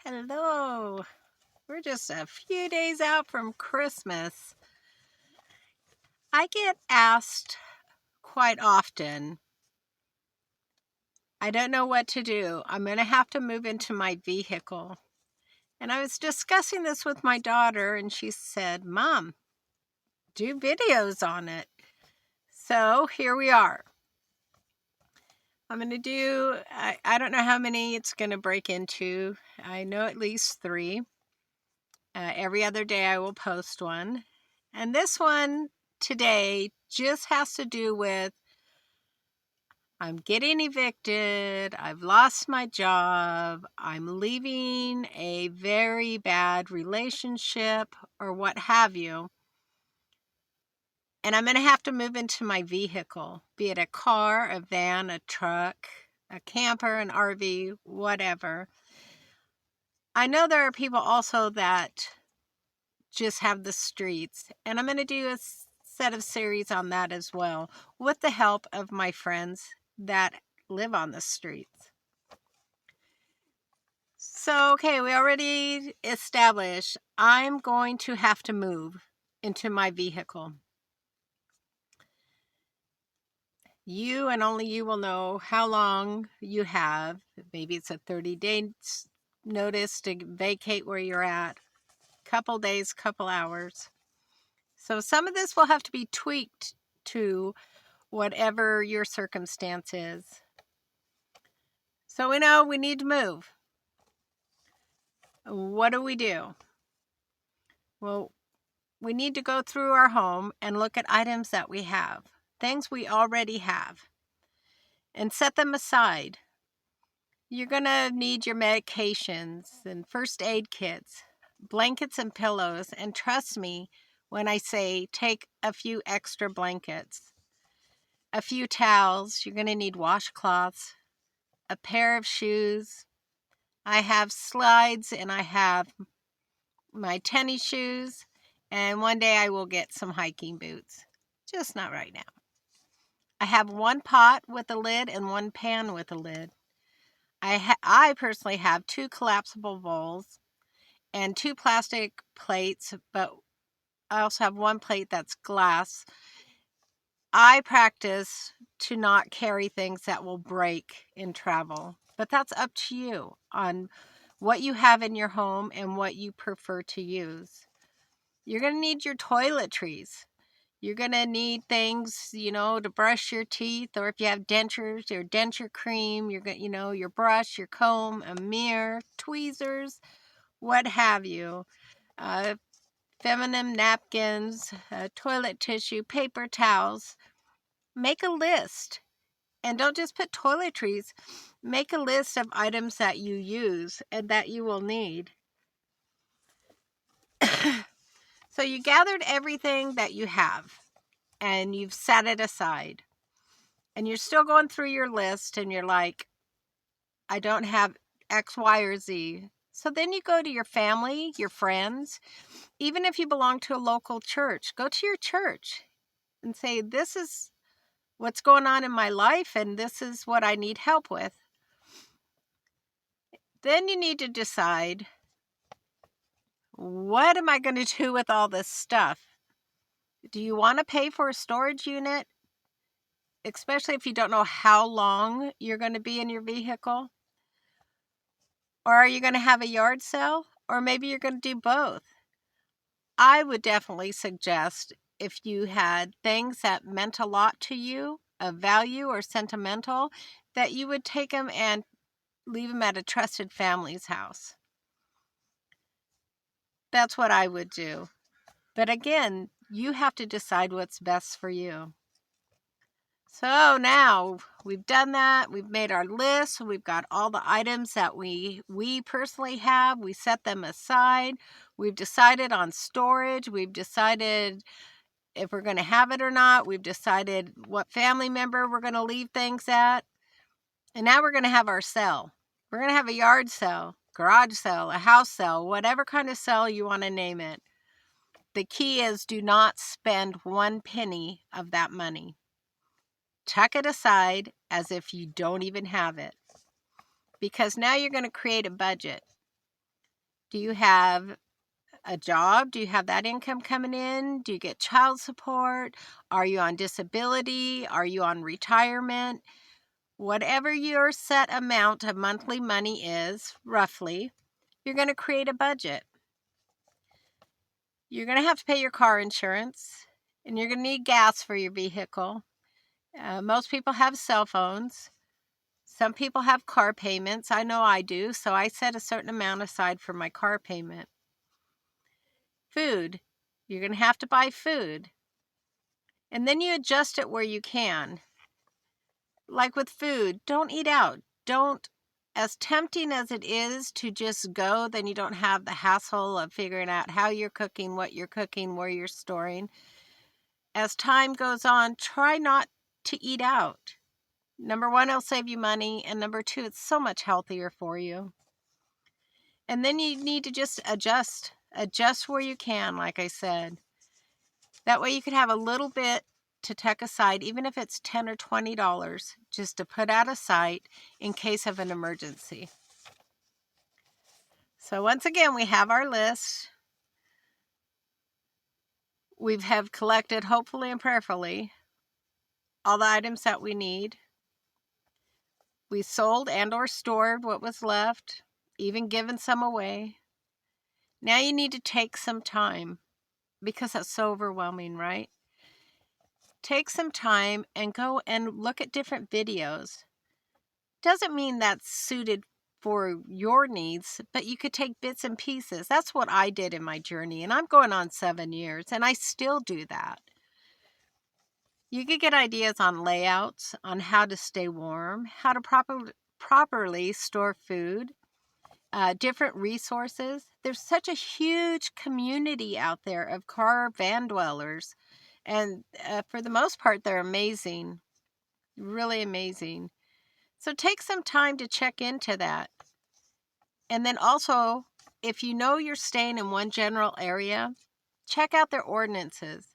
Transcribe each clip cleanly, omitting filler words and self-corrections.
Hello. We're just a few days out from Christmas. I get asked quite often, I don't know what to do. I'm going to have to move into my vehicle. And I was discussing this with my daughter, and she said, Mom, do videos on it. So here we are. I'm going to do, I don't know how many it's going to break into. I know at least 3. Every other day I will post one. And this one today just has to do with I'm getting evicted, I've lost my job, I'm leaving a very bad relationship or what have you. And I'm going to have to move into my vehicle, be it a car, a van, a truck, a camper, an RV, whatever. I know there are people also that just have the streets, and I'm going to do a set of series on that as well with the help of my friends that live on the streets. So, okay, we already established I'm going to have to move into my vehicle. You and only you will know how long you have. Maybe it's a 30-day notice to vacate where you're at. Couple days, couple hours. So some of this will have to be tweaked to whatever your circumstance is. So we know we need to move. What do we do? Well, we need to go through our home and look at items that we have, things we already have, and set them aside. You're going to need your medications and first aid kits, blankets and pillows, and trust me when I say take a few extra blankets, a few towels. You're going to need washcloths, a pair of shoes. I have slides and I have my tennis shoes, and one day I will get some hiking boots. Just not right now. I have one pot with a lid and one pan with a lid. I personally have 2 collapsible bowls and 2 plastic plates, but I also have one plate that's glass. I practice to not carry things that will break in travel, but that's up to you on what you have in your home and what you prefer to use. You're going to need your toiletries. You're going to need things, to brush your teeth, or if you have dentures, your denture cream, you're going to, your brush, your comb, a mirror, tweezers, what have you. Feminine napkins, toilet tissue, paper towels. Make a list. And don't just put toiletries. Make a list of items that you use and that you will need. So you gathered everything that you have and you've set it aside. And you're still going through your list and you're like, I don't have X, Y, or Z. So then you go to your family, your friends. Even if you belong to a local church, go to your church and say, this is what's going on in my life and this is what I need help with. Then you need to decide, what am I going to do with all this stuff? Do you want to pay for a storage unit, especially if you don't know how long you're going to be in your vehicle? Or are you going to have a yard sale? Or maybe you're going to do both. I would definitely suggest, if you had things that meant a lot to you, of value or sentimental, that you would take them and leave them at a trusted family's house. That's what I would do. But again, you have to decide what's best for you. So now we've done that. We've made our list. We've got all the items that we personally have. We set them aside. We've decided on storage. We've decided if we're going to have it or not. We've decided what family member we're going to leave things at. And now we're going to have our sale. We're going to have a yard sale, garage sale, a house sale, whatever kind of sale you want to name it. The key is, do not spend 1 penny of that money. Tuck it aside as if you don't even have it. Because now you're going to create a budget. Do you have a job? Do you have that income coming in? Do you get child support? Are you on disability? Are you on retirement? Whatever your set amount of monthly money is, roughly, you're going to create a budget. You're going to have to pay your car insurance, and you're going to need gas for your vehicle. Most people have cell phones. Some people have car payments. I know I do, so I set a certain amount aside for my car payment. Food. You're going to have to buy food. And then you adjust it where you can. Like with food, don't eat out. Don't, as tempting as it is to just go, then you don't have the hassle of figuring out how you're cooking, what you're cooking, where you're storing. As time goes on, try not to eat out. Number one, it'll save you money. And number two, it's so much healthier for you. And then you need to just adjust where you can, like I said. That way you could have a little bit to tuck aside, even if it's $10 or $20, just to put out of sight in case of an emergency. So once again, we have our list. We have collected, hopefully and prayerfully, all the items that we need. We sold and or stored what was left, even given some away. Now you need to take some time, because that's so overwhelming, right? Take some time and go and look at different videos. Doesn't mean that's suited for your needs, but you could take bits and pieces. That's what I did in my journey, and I'm going on 7 years, and I still do that. You could get ideas on layouts, on how to stay warm, how to properly store food, different resources. There's such a huge community out there of car van dwellers, and for the most part, they're amazing, really amazing. So take some time to check into that. And then also, if you know you're staying in one general area, check out their ordinances.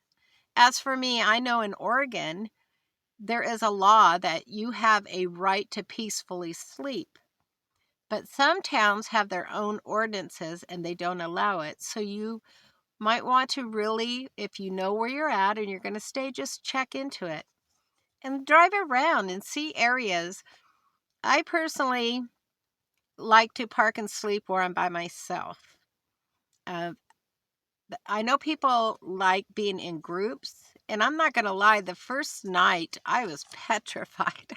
As for me, I know in Oregon, there is a law that you have a right to peacefully sleep. But some towns have their own ordinances and they don't allow it. So you might want to really, if you know where you're at and you're going to stay, just check into it. And drive around and see areas. I personally like to park and sleep where I'm by myself. I know people like being in groups, and I'm not going to lie, the first night I was petrified.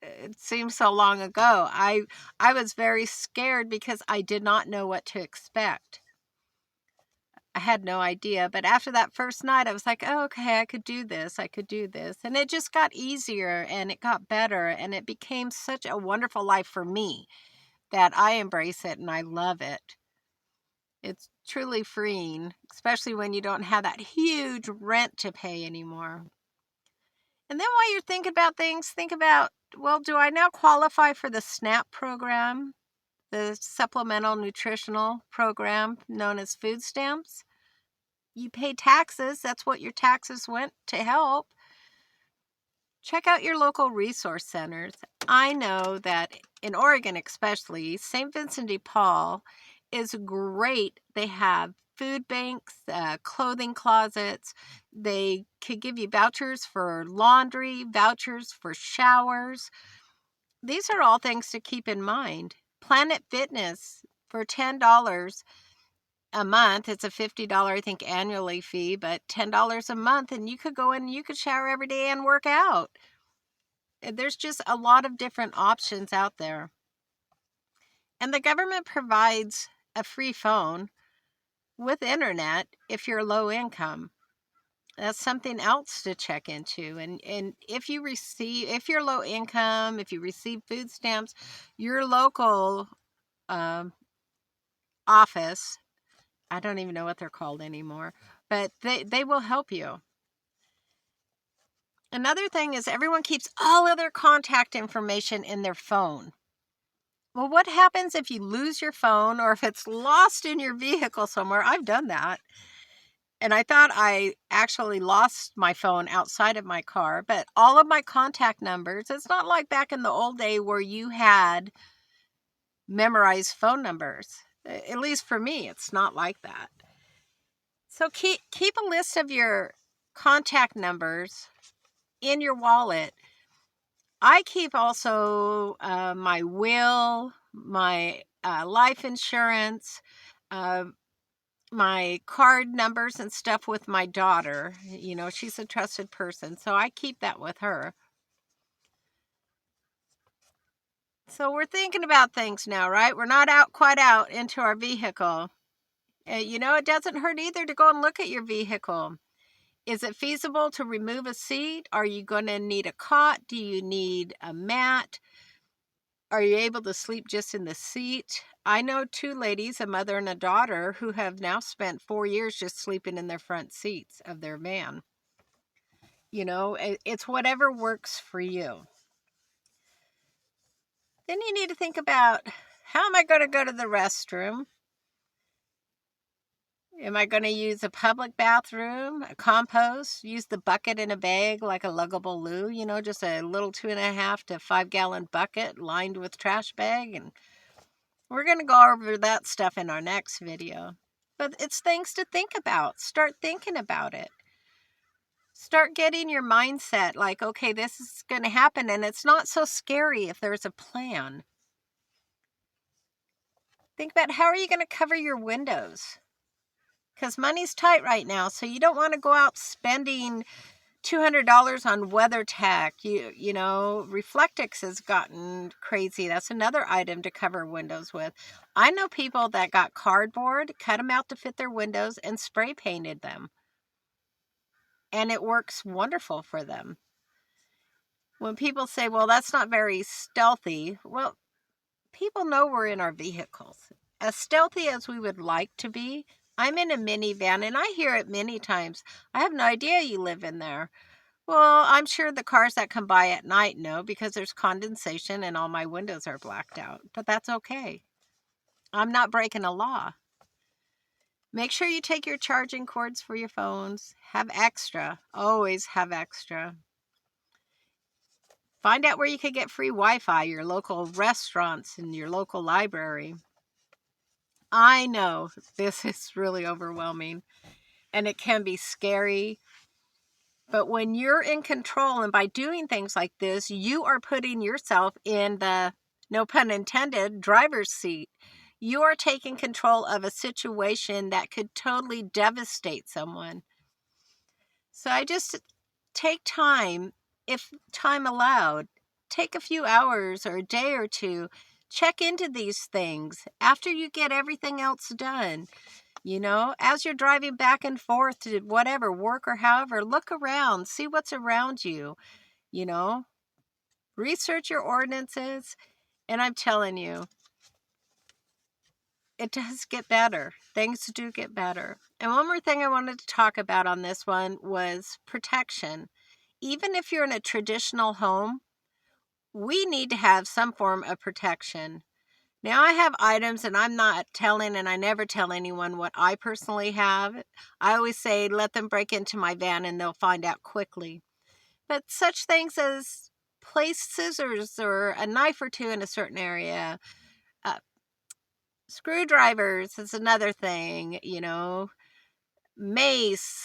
It seems so long ago. I was very scared because I did not know what to expect. I had no idea, but after that first night, I was like, oh, okay, I could do this. And it just got easier and it got better, and it became such a wonderful life for me that I embrace it and I love it. It's truly freeing, especially when you don't have that huge rent to pay anymore. And then while you're thinking about things, think about, well, do I now qualify for the SNAP program, the Supplemental Nutritional Program known as food stamps? You pay taxes. That's what your taxes went to help. Check out your local resource centers. I know that in Oregon especially, St. Vincent de Paul is great. They have food banks, clothing closets. They could give you vouchers for laundry, vouchers for showers. These are all things to keep in mind. Planet Fitness for $10 a month. It's a $50, I think, annually fee, but $10 a month, and you could go in and you could shower every day and work out. There's just a lot of different options out there. And the government provides a free phone with internet if you're low income. That's something else to check into. And if you're low income, if you receive food stamps, your local office, I don't even know what they're called anymore, but they will help you. Another thing is everyone keeps all of their contact information in their phone. Well, what happens if you lose your phone or if it's lost in your vehicle somewhere? I've done that. And I thought I actually lost my phone outside of my car, but all of my contact numbers, it's not like back in the old day where you had memorized phone numbers. At least for me, it's not like that. So keep a list of your contact numbers in your wallet. I keep also my will, my life insurance, uh, my card numbers and stuff with my daughter. You know, she's a trusted person, so I keep that with her. So we're thinking about things now, right? We're not quite out into our vehicle. You know, it doesn't hurt either to go and look at your vehicle. Is it feasible to remove a seat? Are you going to need a cot? Do you need a mat? Are you able to sleep just in the seat? I know two ladies, a mother and a daughter, who have now spent 4 years just sleeping in their front seats of their van. You know, it's whatever works for you. Then you need to think about, how am I going to go to the restroom? Am I going to use a public bathroom, a compost, use the bucket in a bag like a luggable loo, you know, just a little 2.5 to 5 gallon bucket lined with trash bag? And we're going to go over that stuff in our next video. But it's things to think about. Start thinking about it. Start getting your mindset like, okay, this is going to happen. And it's not so scary if there's a plan. Think about, how are you going to cover your windows? Because money's tight right now, so you don't want to go out spending $200 on WeatherTech. You know, Reflectix has gotten crazy. That's another item to cover windows with. I know people that got cardboard, cut them out to fit their windows, and spray painted them. And it works wonderful for them. When people say, well, that's not very stealthy, well, people know we're in our vehicles. As stealthy as we would like to be, I'm in a minivan, and I hear it many times. I have no idea you live in there. Well, I'm sure the cars that come by at night know, because there's condensation and all my windows are blacked out. But that's okay. I'm not breaking a law. Make sure you take your charging cords for your phones. Have extra. Always have extra. Find out where you can get free Wi-Fi, your local restaurants and your local library. I know this is really overwhelming and it can be scary. But when you're in control, and by doing things like this, you are putting yourself in the, no pun intended, driver's seat. You are taking control of a situation that could totally devastate someone. So I just take time, if time allowed, take a few hours or a day or two, check into these things after you get everything else done. You know, as you're driving back and forth to whatever, work or however, look around, see what's around you, you know, research your ordinances. And I'm telling you, it does get better. Things do get better. And one more thing I wanted to talk about on this one was protection. Even if you're in a traditional home, we need to have some form of protection. Now, I have items, and I'm not telling, and I never tell anyone what I personally have. I always say, let them break into my van and they'll find out quickly. But such things as placed scissors or a knife or two in a certain area, screwdrivers is another thing, you know, mace,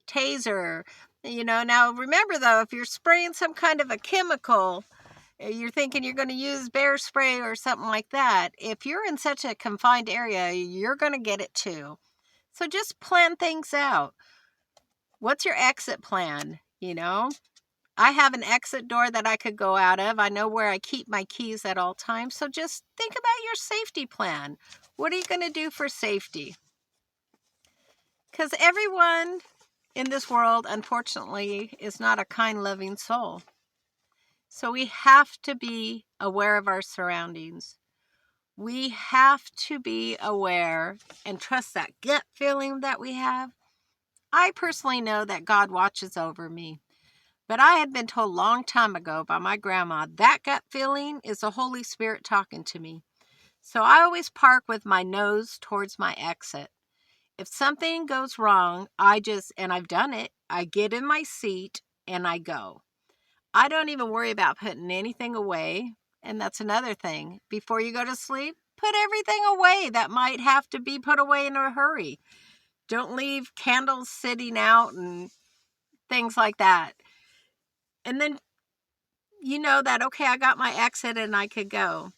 taser, you know. Now, remember though, if you're spraying some kind of a chemical, you're thinking you're going to use bear spray or something like that. If you're in such a confined area, you're going to get it too. So just plan things out. What's your exit plan? You know, I have an exit door that I could go out of. I know where I keep my keys at all times. So just think about your safety plan. What are you going to do for safety? Because everyone in this world, unfortunately, is not a kind, loving soul. So we have to be aware of our surroundings. We have to be aware and trust that gut feeling that we have. I personally know that God watches over me. But I had been told a long time ago by my grandma, that gut feeling is the Holy Spirit talking to me. So I always park with my nose towards my exit. If something goes wrong, and I've done it, I get in my seat and I go. I don't even worry about putting anything away. And that's another thing. Before you go to sleep, put everything away that might have to be put away in a hurry. Don't leave candles sitting out and things like that. And then you know that, okay, I got my exit and I could go.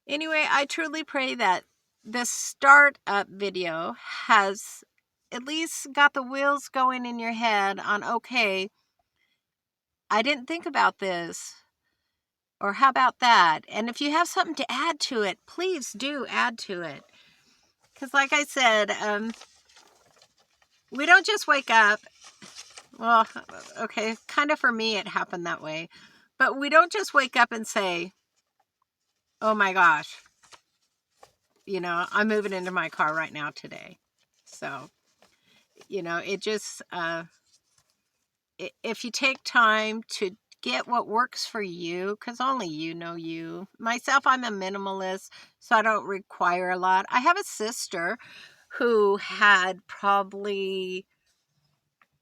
Anyway, I truly pray that this startup video has at least got the wheels going in your head on, okay, I didn't think about this, or how about that? And if you have something to add to it, please do add to it. Because like I said, we don't just wake up. Well, okay, kind of for me it happened that way. But we don't just wake up and say, oh my gosh, I'm moving into my car right now today. So, it just, if you take time to get what works for you, because only you know you. Myself, I'm a minimalist, so I don't require a lot. I have a sister who had probably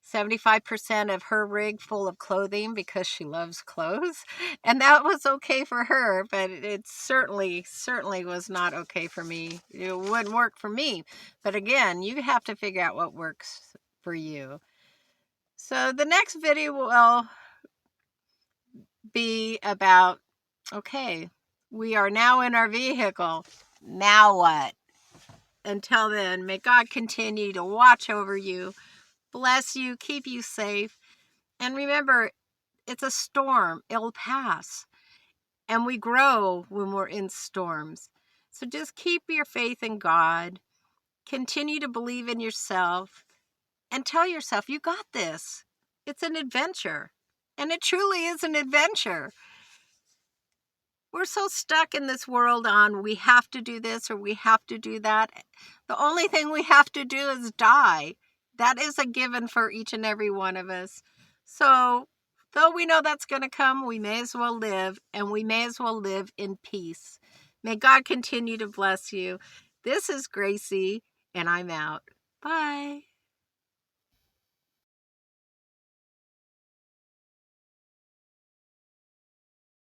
75% of her rig full of clothing because she loves clothes, and that was okay for her, but it certainly was not okay for me. It wouldn't work for me. But again, you have to figure out what works for you. So the next video will be about, okay, we are now in our vehicle. Now what? Until then, may God continue to watch over you, bless you, keep you safe. And remember, it's a storm. It'll pass. And we grow when we're in storms. So just keep your faith in God. Continue to believe in yourself. And tell yourself, you got this. It's an adventure. And it truly is an adventure. We're so stuck in this world on we have to do this or we have to do that. The only thing we have to do is die. That is a given for each and every one of us. So, though we know that's going to come, we may as well live, and we may as well live in peace. May God continue to bless you. This is Gracie, and I'm out. Bye.